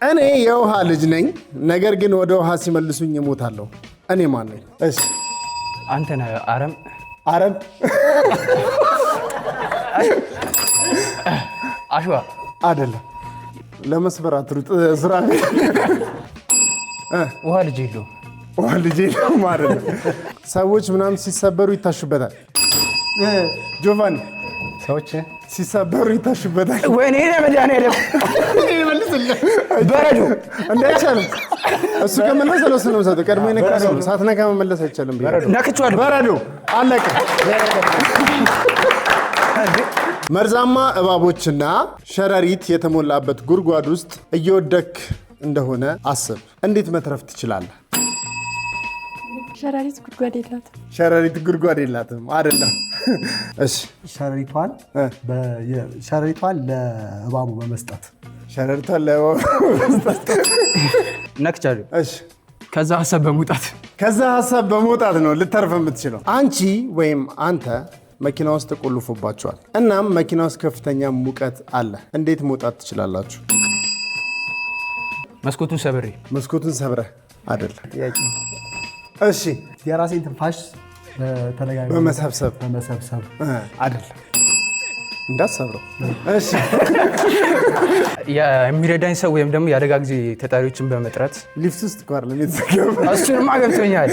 እኔ የውሃ ልጅ ነኝ፣ ነገር ግን ወደ ውሃ ሲመልሱኝ እሞታለሁ። እኔ ማን ነኝ? እሺ አንተ ነህ። አረም አሸዋ አይደለም። ለመስበር አትሩጥ። ስራ ውሃ ልጅ የለውም። ውሃ ልጅ የለውም አይደለም። ሰዎች ምናምን ሲሰበሩ ይታሹበታል። ጆቫኒ ሰዎች ሲሰበሩ ይታሹበታል። ወይኔ ለመድኃኒዓለም በረዶ እንዳይቻልም እሱ ከመለሰ ለሱ ነው ሰጠው። ቀድሞ ይነካል። ሳትነካ መመለስ አይቻልም። ነክቼዋለሁ። በረዶ አለቀ። መርዛማ እባቦችና ሸረሪት የተሞላበት ጉድጓድ ውስጥ እየወደክ እንደሆነ አስብ። እንዴት መትረፍ ትችላለህ? ሸረሪት ጉድጓድ የላትም። ሸረሪት ጉድጓድ የላትም አይደለም። እሺ ሸረሪቷን ለእባቡ በመስጠት ሸረሪቷን ለእባቡ በመስጠት ነክቻለሁ። እሺ ከዛ ሀሳብ በመውጣት ነው ልተርፍ የምትችለው። አንቺ ወይም አንተ መኪና ውስጥ ተቆልፎባቸዋል። እናም መኪና ውስጥ ከፍተኛ ሙቀት አለ። እንዴት መውጣት ትችላላችሁ? መስኮቱን ሰብረህ አይደለም። እሺ የራሴን ትንፋሽ በመሰብሰብ አይደለም። እንዳትሰብረው። እሺ የሚረዳኝ ሰው ወይም ደግሞ የአደጋ ጊዜ ተጠሪዎችን በመጥራት ሊፍት ውስጥ ጓር ለሚተገባ እሱንማ ገብቶኛል።